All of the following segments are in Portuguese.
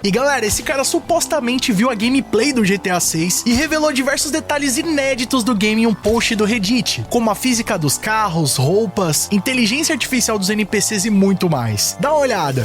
E galera, esse cara supostamente viu a gameplay do GTA 6 e revelou diversos detalhes inéditos do game em um post do Reddit, como a física dos carros, roupas, inteligência artificial dos NPCs e muito mais. Dá uma olhada.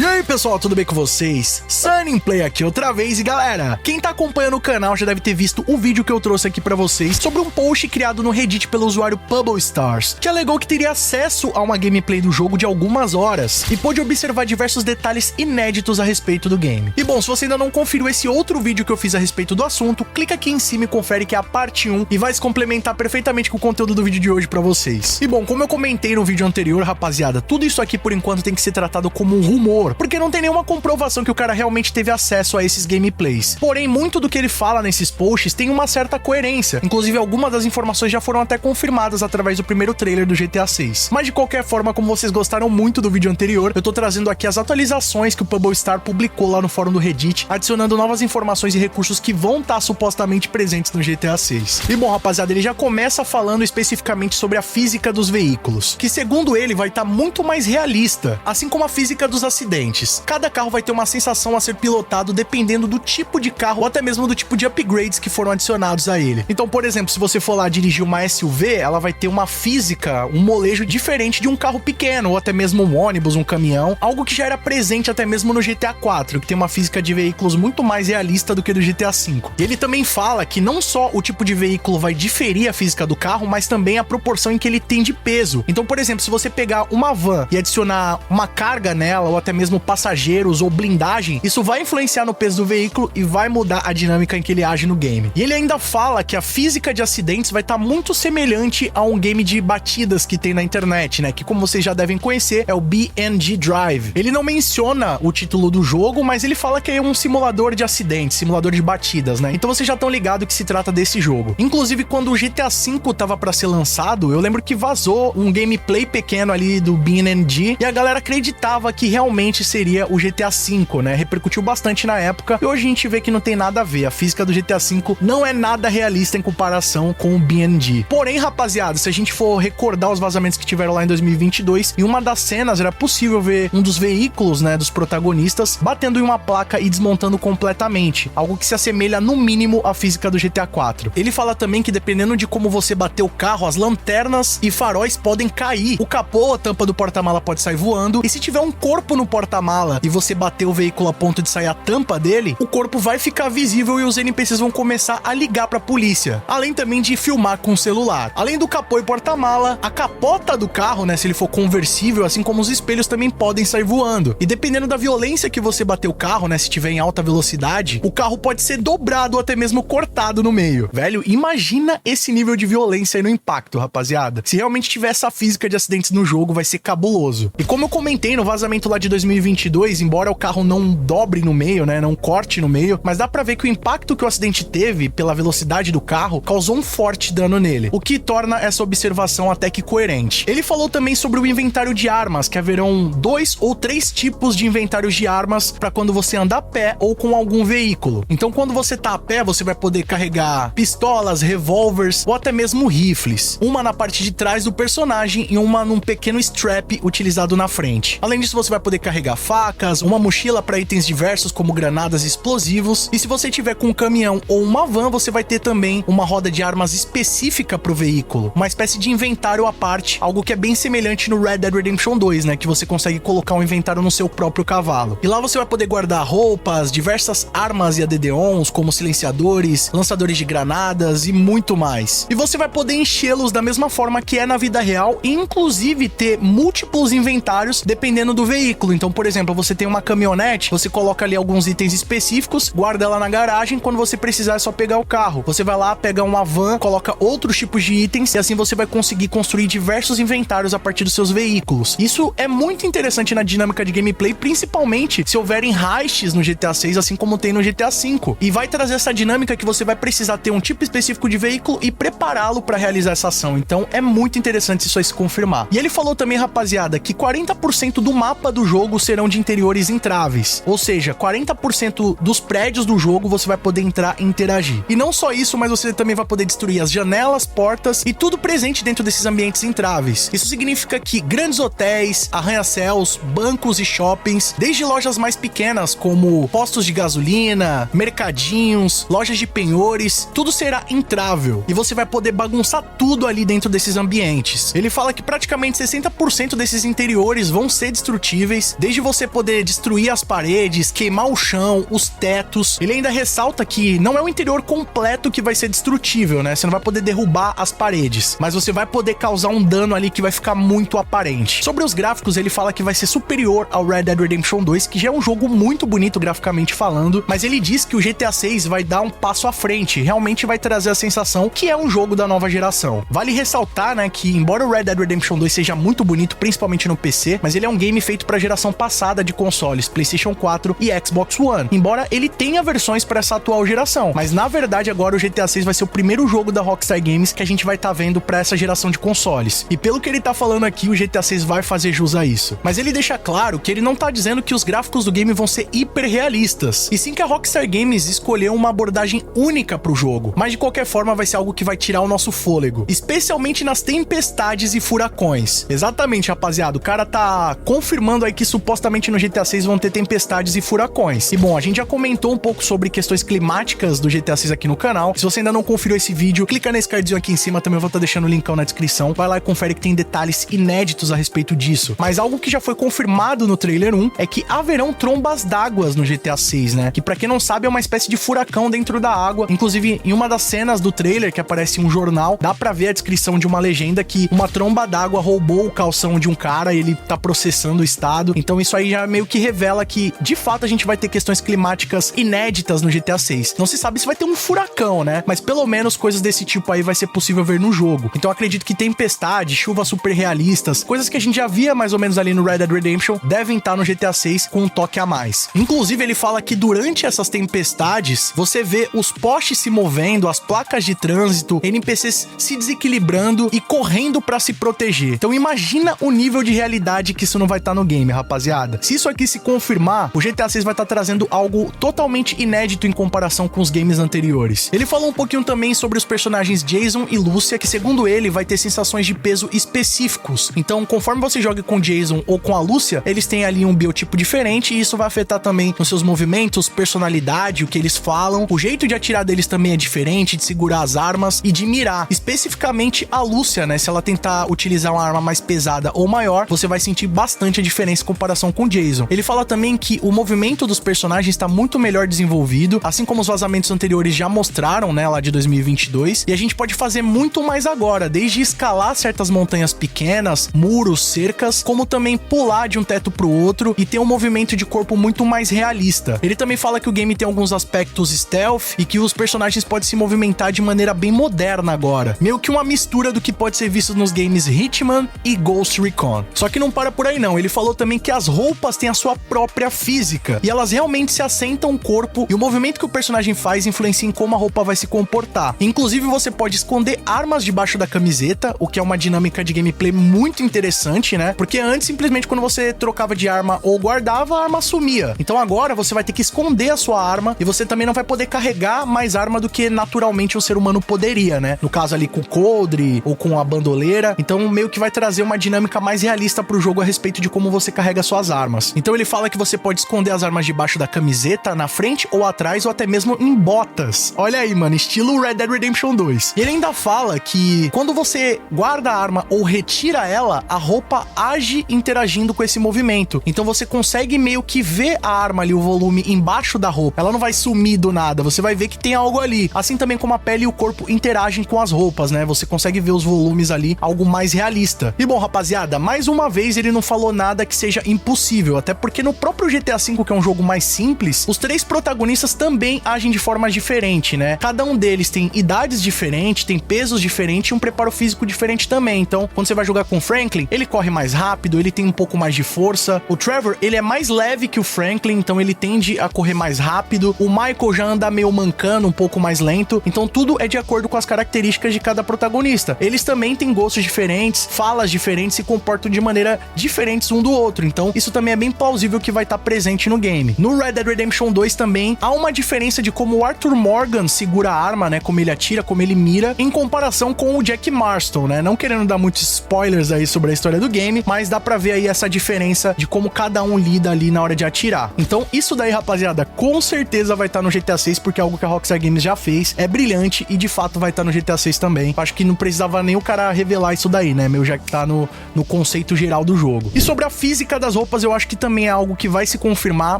E aí pessoal, tudo bem com vocês? Sunnyplay aqui outra vez e galera, quem tá acompanhando o canal já deve ter visto o vídeo que eu trouxe aqui pra vocês sobre um post criado no Reddit pelo usuário PubbleStars, que alegou que teria acesso a uma gameplay do jogo de algumas horas e pôde observar diversos detalhes inéditos a respeito do game. E bom, se você ainda não conferiu esse outro vídeo que eu fiz a respeito do assunto, clica aqui em cima e confere que é a parte 1 e vai se complementar perfeitamente com o conteúdo do vídeo de hoje pra vocês. E bom, como eu comentei no vídeo anterior, rapaziada, tudo isso aqui por enquanto tem que ser tratado como um rumor, porque não tem nenhuma comprovação que o cara realmente teve acesso a esses gameplays. Porém, muito do que ele fala nesses posts tem uma certa coerência. Inclusive, algumas das informações já foram até confirmadas através do primeiro trailer do GTA 6. Mas de qualquer forma, como vocês gostaram muito do vídeo anterior, eu tô trazendo aqui as atualizações que o PubbleStar publicou lá no fórum do Reddit, adicionando novas informações e recursos que vão estar supostamente presentes no GTA 6. E bom, rapaziada, ele já começa falando especificamente sobre a física dos veículos, que segundo ele vai estar muito mais realista, assim como a física dos acidentes. Cada carro vai ter uma sensação a ser pilotado dependendo do tipo de carro ou até mesmo do tipo de upgrades que foram adicionados a ele. Então, por exemplo, se você for lá dirigir uma SUV, ela vai ter uma física, um molejo diferente de um carro pequeno ou até mesmo um ônibus, um caminhão, algo que já era presente até mesmo no GTA 4, que tem uma física de veículos muito mais realista do que do GTA 5. Ele também fala que não só o tipo de veículo vai diferir a física do carro, mas também a proporção em que ele tem de peso. Então, por exemplo, se você pegar uma van e adicionar uma carga nela ou até mesmo passageiros ou blindagem, isso vai influenciar no peso do veículo e vai mudar a dinâmica em que ele age no game. E ele ainda fala que a física de acidentes vai estar muito semelhante a um game de batidas que tem na internet, né? Que, como vocês já devem conhecer, é o BNG Drive. Ele não menciona o título do jogo, mas ele fala que é um simulador de acidentes, simulador de batidas, né? Então vocês já estão ligados que se trata desse jogo. Inclusive, quando o GTA V tava pra ser lançado, eu lembro que vazou um gameplay pequeno ali do BNG e a galera acreditava que realmente seria o GTA V, né? Repercutiu bastante na época e hoje a gente vê que não tem nada a ver. A física do GTA V não é nada realista em comparação com o BNG. Porém, rapaziada, se a gente for recordar os vazamentos que tiveram lá em 2022, em uma das cenas era possível ver um dos veículos, né, dos protagonistas batendo em uma placa e desmontando completamente, algo que se assemelha no mínimo à física do GTA 4. Ele fala também que dependendo de como você bater o carro, as lanternas e faróis podem cair, o capô, a tampa do porta-mala pode sair voando, e se tiver um corpo no porta-mala e você bater o veículo a ponto de sair a tampa dele, o corpo vai ficar visível e os NPCs vão começar a ligar pra polícia. Além também de filmar com o celular. Além do capô e porta-mala, a capota do carro, né, se ele for conversível, assim como os espelhos também podem sair voando. E dependendo da violência que você bater o carro, né, se tiver em alta velocidade, o carro pode ser dobrado ou até mesmo cortado no meio. Velho, imagina esse nível de violência aí no impacto, rapaziada. Se realmente tiver essa física de acidentes no jogo, vai ser cabuloso. E como eu comentei no vazamento lá de 2022, embora o carro não dobre no meio, né, não corte no meio, mas dá pra ver que o impacto que o acidente teve pela velocidade do carro causou um forte dano nele, o que torna essa observação até que coerente. Ele falou também sobre o inventário de armas, que haverão 2 ou 3 tipos de inventários de armas pra quando você anda a pé ou com algum veículo. Então, quando você tá a pé, você vai poder carregar pistolas, revólveres ou até mesmo rifles. Uma na parte de trás do personagem e uma num pequeno strap utilizado na frente. Além disso, você vai poder carregar facas, uma mochila para itens diversos como granadas e explosivos, e se você tiver com um caminhão ou uma van, você vai ter também uma roda de armas específica para o veículo, uma espécie de inventário à parte, algo que é bem semelhante no Red Dead Redemption 2, né, que você consegue colocar um inventário no seu próprio cavalo. E lá você vai poder guardar roupas, diversas armas e ADD-ons, como silenciadores, lançadores de granadas e muito mais. E você vai poder enchê-los da mesma forma que é na vida real e inclusive ter múltiplos inventários dependendo do veículo. Então, por exemplo, você tem uma caminhonete, você coloca ali alguns itens específicos, guarda ela na garagem, quando você precisar é só pegar o carro. Você vai lá, pega uma van, coloca outros tipos de itens e assim você vai conseguir construir diversos inventários a partir dos seus veículos. Isso é muito interessante na dinâmica de gameplay, principalmente se houverem heists no GTA 6, assim como tem no GTA 5. E vai trazer essa dinâmica que você vai precisar ter um tipo específico de veículo e prepará-lo para realizar essa ação. Então é muito interessante isso aí se confirmar. E ele falou também, rapaziada, que 40% do mapa do jogo serão de interiores entráveis. Ou seja, 40% dos prédios do jogo você vai poder entrar e interagir. E não só isso, mas você também vai poder destruir as janelas, portas e tudo presente dentro desses ambientes entráveis. Isso significa que grandes hotéis, arranha-céus, bancos e shoppings, desde lojas mais pequenas como postos de gasolina, mercadinhos, lojas de penhores, tudo será entrável e você vai poder bagunçar tudo ali dentro desses ambientes. Ele fala que praticamente 60% desses interiores vão ser destrutíveis, desde você poder destruir as paredes, queimar o chão, os tetos. Ele ainda ressalta que não é o interior completo que vai ser destrutível, né? Você não vai poder derrubar as paredes, mas você vai poder causar um dano ali que vai ficar muito aparente. Sobre os gráficos, ele fala que vai ser superior ao Red Dead Redemption 2, que já é um jogo muito bonito graficamente falando, mas ele diz que o GTA 6 vai dar um passo à frente, realmente vai trazer a sensação que é um jogo da nova geração. Vale ressaltar, né, que embora o Red Dead Redemption 2 seja muito bonito, principalmente no PC, mas ele é um game feito para a geração passada de consoles, PlayStation 4 e Xbox One, embora ele tenha versões para essa atual geração, mas na verdade agora o GTA 6 vai ser o primeiro jogo da Rockstar Games que a gente vai estar vendo para essa geração de consoles. E pelo que ele tá falando aqui, o GTA 6 vai fazer jus a isso. Mas ele deixa claro que ele não tá dizendo que os gráficos do game vão ser hiper realistas, e sim que a Rockstar Games escolheu uma abordagem única pro jogo, mas de qualquer forma vai ser algo que vai tirar o nosso fôlego, especialmente nas tempestades e furacões. Exatamente, rapaziada, o cara tá confirmando aí que supostamente no GTA 6 vão ter tempestades e furacões. E bom, a gente já comentou um pouco sobre questões climáticas do GTA 6 aqui no canal. Se você ainda não conferiu esse vídeo, clica nesse cardzinho aqui em cima, também eu vou estar deixando o linkão na descrição. Vai lá e confere que tem detalhes inéditos a respeito disso. Mas algo que já foi confirmado no trailer 1 é que haverão trombas d'água no GTA 6, né? Que pra quem não sabe é uma espécie de furacão dentro da água. Inclusive, em uma das cenas do trailer que aparece em um jornal, dá pra ver a descrição de uma legenda que uma tromba d'água roubou o calção de um cara e ele tá processando o estado. Então isso aí já meio que revela que, de fato, a gente vai ter questões climáticas inéditas no GTA 6. Não se sabe se vai ter um furacão, né? Mas pelo menos coisas desse tipo aí vai ser possível ver no jogo. Então acredito que tempestade, chuvas super realistas, coisas que a gente já via mais ou menos ali no Red Dead Redemption, devem estar no GTA 6 com um toque a mais. Inclusive ele fala que durante essas tempestades, você vê os postes se movendo, as placas de trânsito, NPCs se desequilibrando e correndo pra se proteger. Então imagina o nível de realidade que isso não vai estar no game, rapaziada. Se isso aqui se confirmar, o GTA 6 vai estar trazendo algo totalmente inédito em comparação com os games anteriores. Ele falou um pouquinho também sobre os personagens Jason e Lúcia, que segundo ele vai ter sensações de peso específicos. Então, conforme você joga com Jason ou com a Lúcia, eles têm ali um biotipo diferente e isso vai afetar também nos seus movimentos, personalidade, o que eles falam. O jeito de atirar deles também é diferente, de segurar as armas e de mirar. Especificamente a Lúcia, né? Se ela tentar utilizar uma arma mais pesada ou maior, você vai sentir bastante a diferença em comparação com Jason. Ele fala também que o movimento dos personagens está muito melhor desenvolvido, assim como os vazamentos anteriores já mostraram, né, lá de 2022, e a gente pode fazer muito mais agora, desde escalar certas montanhas pequenas, muros, cercas, como também pular de um teto pro outro e ter um movimento de corpo muito mais realista. Ele também fala que o game tem alguns aspectos stealth e que os personagens podem se movimentar de maneira bem moderna agora, meio que uma mistura do que pode ser visto nos games Hitman e Ghost Recon. Só que não para por aí não, ele falou também que as roupas têm a sua própria física e elas realmente se assentam o corpo e o movimento que o personagem faz influencia em como a roupa vai se comportar. Inclusive você pode esconder armas debaixo da camiseta, o que é uma dinâmica de gameplay muito interessante, né? Porque antes simplesmente quando você trocava de arma ou guardava, a arma sumia. Então agora você vai ter que esconder a sua arma e você também não vai poder carregar mais arma do que naturalmente um ser humano poderia, né? No caso ali com o coldre ou com a bandoleira. Então meio que vai trazer uma dinâmica mais realista pro jogo a respeito de como você carrega suas armas. Então ele fala que você pode esconder as armas debaixo da camiseta, na frente ou atrás ou até mesmo em botas. Olha aí, mano, estilo Red Dead Redemption 2. E ele ainda fala que quando você guarda a arma ou retira ela, a roupa age interagindo com esse movimento. Então você consegue meio que ver a arma ali, o volume embaixo da roupa. Ela não vai sumir do nada, você vai ver que tem algo ali. Assim também como a pele e o corpo interagem com as roupas, né? Você consegue ver os volumes ali, algo mais realista. E bom, rapaziada, mais uma vez ele não falou nada que seja impossível, até porque no próprio GTA V, que é um jogo mais simples, os três protagonistas também agem de forma diferente, né? Cada um deles tem idades diferentes, tem pesos diferentes e um preparo físico diferente também. Então, quando você vai jogar com o Franklin, ele corre mais rápido, ele tem um pouco mais de força. O Trevor, ele é mais leve que o Franklin, então ele tende a correr mais rápido. O Michael já anda meio mancando, um pouco mais lento. Então, tudo é de acordo com as características de cada protagonista. Eles também têm gostos diferentes, falas diferentes, se comportam de maneira diferentes um do outro. Então, isso também também é bem plausível que vai estar presente no game. No Red Dead Redemption 2 também há uma diferença de como o Arthur Morgan segura a arma, né, como ele atira, como ele mira, em comparação com o Jack Marston, né? Não querendo dar muitos spoilers aí sobre a história do game, mas dá pra ver aí essa diferença de como cada um lida ali na hora de atirar. Então isso daí, rapaziada, com certeza vai estar no GTA 6, porque é algo que a Rockstar Games já fez, é brilhante e de fato vai estar no GTA 6 também. Acho que não precisava nem o cara revelar isso daí, né, meu, já que tá no conceito geral do jogo. E sobre a física das roupas, eu acho que também é algo que vai se confirmar,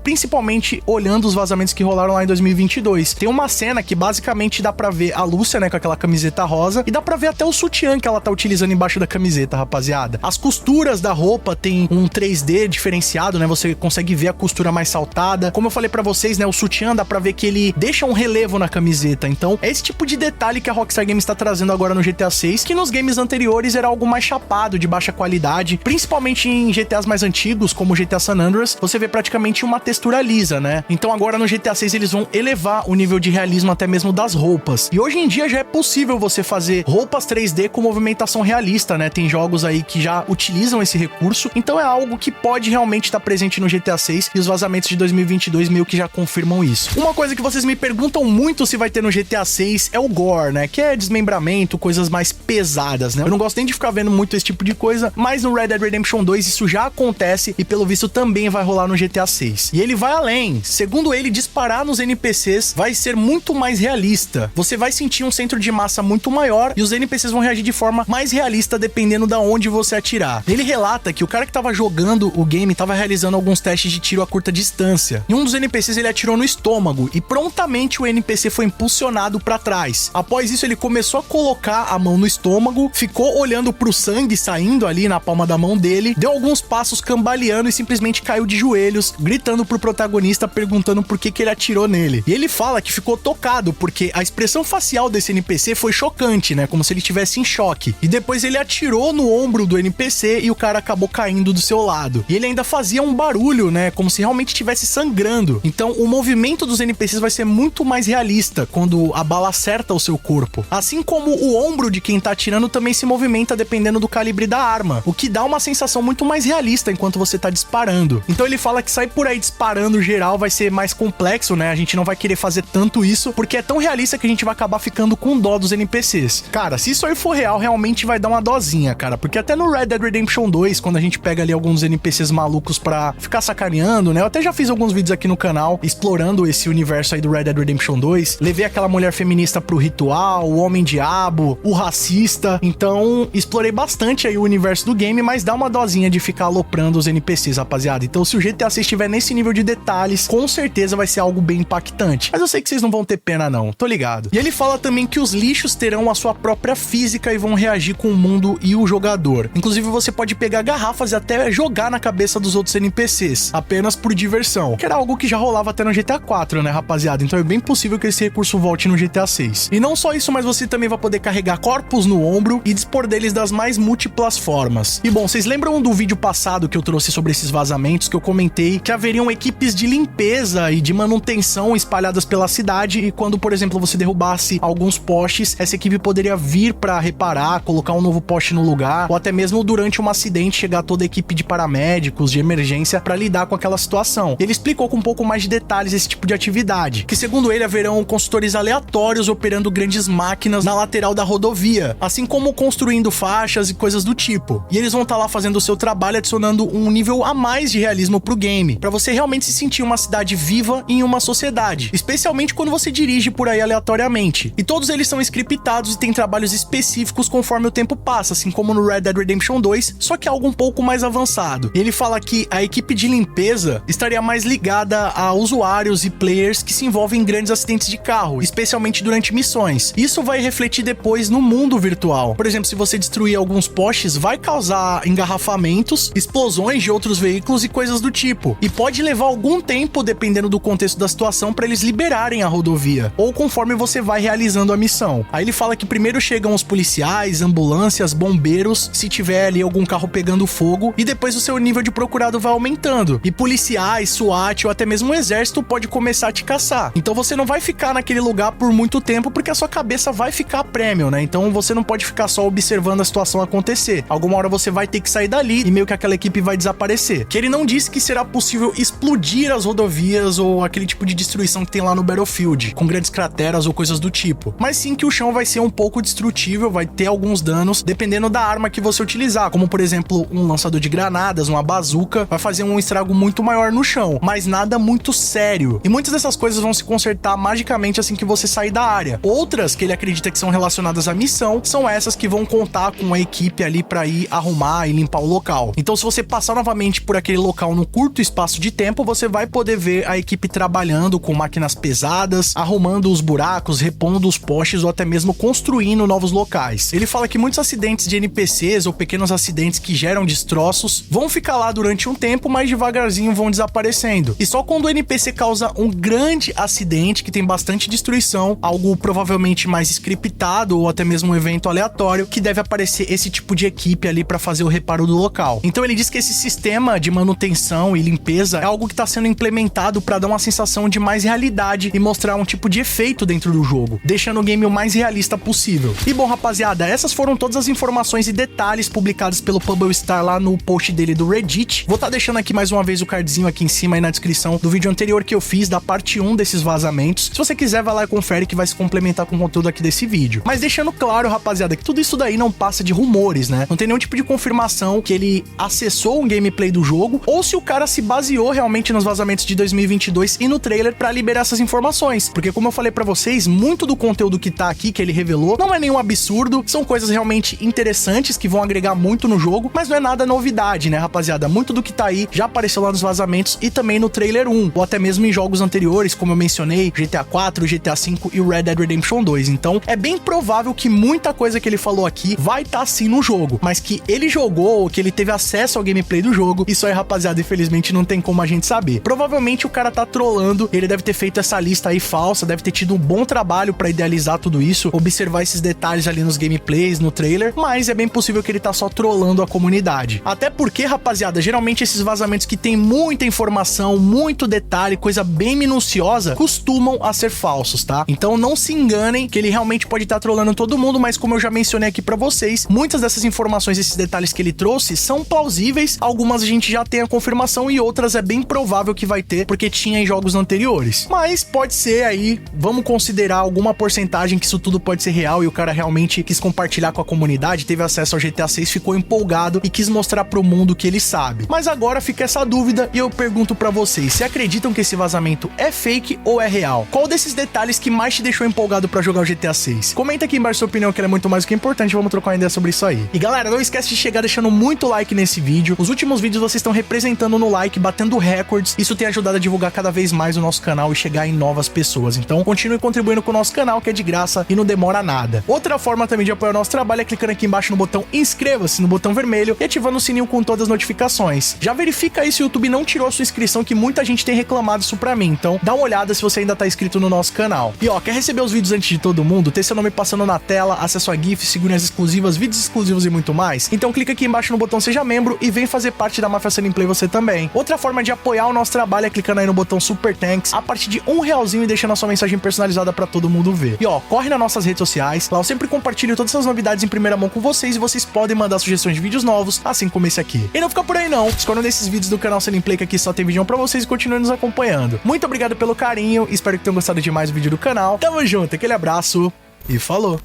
principalmente olhando os vazamentos que rolaram lá em 2022. Tem uma cena que basicamente dá pra ver a Lúcia, né, com aquela camiseta rosa, e dá pra ver até o sutiã que ela tá utilizando embaixo da camiseta, rapaziada. As costuras da roupa tem um 3D diferenciado, né, você consegue ver a costura mais saltada. Como eu falei pra vocês, né, o sutiã dá pra ver que ele deixa um relevo na camiseta. Então é esse tipo de detalhe que a Rockstar Games tá trazendo agora no GTA 6, que nos games anteriores era algo mais chapado, de baixa qualidade, principalmente em GTAs mais antigos, como o GTA San Andreas, você vê praticamente uma textura lisa, né? Então agora no GTA 6 eles vão elevar o nível de realismo até mesmo das roupas. E hoje em dia já é possível você fazer roupas 3D com movimentação realista, né? Tem jogos aí que já utilizam esse recurso, então é algo que pode realmente estar presente no GTA 6 e os vazamentos de 2022 meio que já confirmam isso. Uma coisa que vocês me perguntam muito se vai ter no GTA 6 é o gore, né? Que é desmembramento, coisas mais pesadas, né? Eu não gosto nem de ficar vendo muito esse tipo de coisa, mas no Red Dead Redemption 2 isso já acontece e pelo visto também vai rolar no GTA 6. E ele vai além. Segundo ele, disparar nos NPCs vai ser muito mais realista. Você vai sentir um centro de massa muito maior e os NPCs vão reagir de forma mais realista dependendo da onde você atirar. Ele relata que o cara que tava jogando o game tava realizando alguns testes de tiro a curta distância. E um dos NPCs ele atirou no estômago e prontamente o NPC foi impulsionado para trás. Após isso ele começou a colocar a mão no estômago, ficou olhando pro sangue saindo ali na palma da mão dele, deu alguns passos cambaleando e simplesmente caiu de joelhos, gritando pro protagonista, perguntando por que ele atirou nele. E ele fala que ficou tocado porque a expressão facial desse NPC foi chocante, né? Como se ele estivesse em choque. E depois ele atirou no ombro do NPC e o cara acabou caindo do seu lado. E ele ainda fazia um barulho, né? Como se realmente estivesse sangrando. Então o movimento dos NPCs vai ser muito mais realista quando a bala acerta o seu corpo. Assim como o ombro de quem tá atirando também se movimenta dependendo do calibre da arma, o que dá uma sensação muito mais realista enquanto você tá disparando. Então ele fala que sair por aí disparando geral vai ser mais complexo, né? A gente não vai querer fazer tanto isso, porque é tão realista que a gente vai acabar ficando com dó dos NPCs. Cara, se isso aí for real, realmente vai dar uma dosinha, cara, porque até no Red Dead Redemption 2, quando a gente pega ali alguns NPCs malucos pra ficar sacaneando, né? Eu até já fiz alguns vídeos aqui no canal explorando esse universo aí do Red Dead Redemption 2. Levei aquela mulher feminista pro ritual, o homem-diabo, o racista. Então, explorei bastante aí o universo do game, mas dá uma dosinha de ficar aloprando os NPCs, rapaziada. Então, se o GTA 6 estiver nesse nível de detalhes, com certeza vai ser algo bem impactante. Mas eu sei que vocês não vão ter pena, não. Tô ligado. E ele fala também que os lixos terão a sua própria física e vão reagir com o mundo e o jogador. Inclusive, você pode pegar garrafas e até jogar na cabeça dos outros NPCs, apenas por diversão. Que era algo que já rolava até no GTA 4, né, rapaziada? Então é bem possível que esse recurso volte no GTA 6. E não só isso, mas você também vai poder carregar corpos no ombro e dispor deles das mais múltiplas formas. E bom, vocês lembram do vídeo passado que eu trouxe sobre esses vazamentos, que eu comentei que haveriam equipes de limpeza e de manutenção espalhadas pela cidade e quando, por exemplo, você derrubasse alguns postes, essa equipe poderia vir para reparar, colocar um novo poste no lugar, ou até mesmo durante um acidente chegar toda a equipe de paramédicos, de emergência para lidar com aquela situação. Ele explicou com um pouco mais de detalhes esse tipo de atividade, que segundo ele haverão consultores aleatórios operando grandes máquinas na lateral da rodovia, assim como construindo faixas e coisas do tipo. E eles vão estar lá fazendo o seu trabalho, adicionando um nível a mais de realismo pro game, para você realmente se sentir uma cidade viva em uma sociedade, especialmente quando você dirige por aí aleatoriamente. E todos eles são scriptados e têm trabalhos específicos conforme o tempo passa, assim como no Red Dead Redemption 2, só que algo um pouco mais avançado. E ele fala que a equipe de limpeza estaria mais ligada a usuários e players que se envolvem em grandes acidentes de carro, especialmente durante missões. Isso vai refletir depois no mundo virtual. Por exemplo, se você destruir alguns postes, vai causar engarrafamentos, explosões de outros veículos e coisas do tipo. E pode levar algum tempo, dependendo do contexto da situação, para eles liberarem a rodovia, ou conforme você vai realizando a missão. Aí ele fala que primeiro chegam os policiais, ambulâncias, bombeiros, se tiver ali algum carro pegando fogo, e depois o seu nível de procurado vai aumentando. E policiais, SWAT ou até mesmo um exército pode começar a te caçar. Então você não vai ficar naquele lugar por muito tempo, porque a sua cabeça vai ficar prêmio, né? Então você não pode ficar só observando a situação acontecer. Alguma hora você vai ter que sair dali e meio que aquela equipe vai desaparecer aparecer. Que ele não disse que será possível explodir as rodovias ou aquele tipo de destruição que tem lá no Battlefield, com grandes crateras ou coisas do tipo, mas sim que o chão vai ser um pouco destrutível, vai ter alguns danos, dependendo da arma que você utilizar, como por exemplo um lançador de granadas, uma bazuca, vai fazer um estrago muito maior no chão, mas nada muito sério. E muitas dessas coisas vão se consertar magicamente assim que você sair da área. Outras que ele acredita que são relacionadas à missão, são essas que vão contar com a equipe ali para ir arrumar e limpar o local. Então se você passar novamente por aquele local num curto espaço de tempo, você vai poder ver a equipe trabalhando com máquinas pesadas, arrumando os buracos, repondo os postes ou até mesmo construindo novos locais. Ele fala que muitos acidentes de NPCs ou pequenos acidentes que geram destroços vão ficar lá durante um tempo, mas devagarzinho vão desaparecendo. E só quando o NPC causa um grande acidente que tem bastante destruição, algo provavelmente mais scriptado ou até mesmo um evento aleatório, que deve aparecer esse tipo de equipe ali para fazer o reparo do local. Então ele diz que esse sistema de manutenção e limpeza é algo que está sendo implementado para dar uma sensação de mais realidade e mostrar um tipo de efeito dentro do jogo, deixando o game o mais realista possível. E bom, rapaziada, essas foram todas as informações e detalhes publicadas pelo PubbleStar lá no post dele do Reddit. Vou estar deixando aqui mais uma vez o cardzinho aqui em cima aí na descrição do vídeo anterior que eu fiz, da parte 1 desses vazamentos. Se você quiser, vai lá e confere que vai se complementar com o conteúdo aqui desse vídeo. Mas deixando claro, rapaziada, que tudo isso daí não passa de rumores, né? Não tem nenhum tipo de confirmação que ele acessou um gameplay do jogo ou se o cara se baseou realmente nos vazamentos de 2022 e no trailer pra liberar essas informações. Porque como eu falei pra vocês, muito do conteúdo que tá aqui, que ele revelou, não é nenhum absurdo, são coisas realmente interessantes que vão agregar muito no jogo, mas não é nada novidade, né, rapaziada? Muito do que tá aí já apareceu lá nos vazamentos e também no trailer 1, ou até mesmo em jogos anteriores, como eu mencionei, GTA 4, GTA 5 e o Red Dead Redemption 2. Então, é bem provável que muita coisa que ele falou aqui vai tá sim no jogo, mas que ele jogou ou que ele teve acesso ao gameplay do jogo, isso aí, rapaziada, infelizmente não tem como a gente saber. Provavelmente o cara tá trolando, ele deve ter feito essa lista aí falsa, deve ter tido um bom trabalho pra idealizar tudo isso, observar esses detalhes ali nos gameplays, no trailer, mas é bem possível que ele tá só trollando a comunidade. Até porque, rapaziada, geralmente esses vazamentos que tem muita informação, muito detalhe, coisa bem minuciosa, costumam a ser falsos, tá? Então não se enganem que ele realmente pode estar trolando todo mundo, mas como eu já mencionei aqui pra vocês, muitas dessas informações, esses detalhes que ele trouxe, são plausíveis, algumas a gente já tem a confirmação e outras é bem provável que vai ter, porque tinha em jogos anteriores. Mas pode ser aí, vamos considerar alguma porcentagem que isso tudo pode ser real e o cara realmente quis compartilhar com a comunidade, teve acesso ao GTA 6, ficou empolgado e quis mostrar pro mundo que ele sabe. Mas agora fica essa dúvida e eu pergunto pra vocês, se acreditam que esse vazamento é fake ou é real? Qual desses detalhes que mais te deixou empolgado pra jogar o GTA 6? Comenta aqui embaixo sua opinião, que ela é muito mais do que importante, vamos trocar uma ideia sobre isso aí. E galera, não esquece de chegar deixando muito like nesse vídeo. Os últimos vídeos vocês estão representando no like, batendo recordes, isso tem ajudado a divulgar cada vez mais o nosso canal e chegar em novas pessoas. Então continue contribuindo com o nosso canal, que é de graça e não demora nada. Outra forma também de apoiar o nosso trabalho é clicando aqui embaixo no botão inscreva-se, no botão vermelho, e ativando o sininho com todas as notificações. Já verifica aí se o YouTube não tirou a sua inscrição, que muita gente tem reclamado isso pra mim, então dá uma olhada se você ainda tá inscrito no nosso canal. E ó, quer receber os vídeos antes de todo mundo, ter seu nome passando na tela, acesso a GIFs, figurinhas exclusivas, vídeos exclusivos e muito mais? Então clica aqui embaixo no botão seja membro e vem fazer parte da Máfia Sunny Play você também. Outra forma de apoiar o nosso trabalho é clicando aí no botão Super Thanks, a partir de R$1 e deixando a sua mensagem personalizada pra todo mundo ver. E ó, corre nas nossas redes sociais, lá eu sempre compartilho todas essas novidades em primeira mão com vocês e vocês podem mandar sugestões de vídeos novos, assim como esse aqui. E não fica por aí não, escolham desses vídeos do canal Sunny Play, que aqui só tem vídeo pra vocês, e continuem nos acompanhando. Muito obrigado pelo carinho, espero que tenham gostado demais do vídeo do canal. Tamo junto, aquele abraço e falou!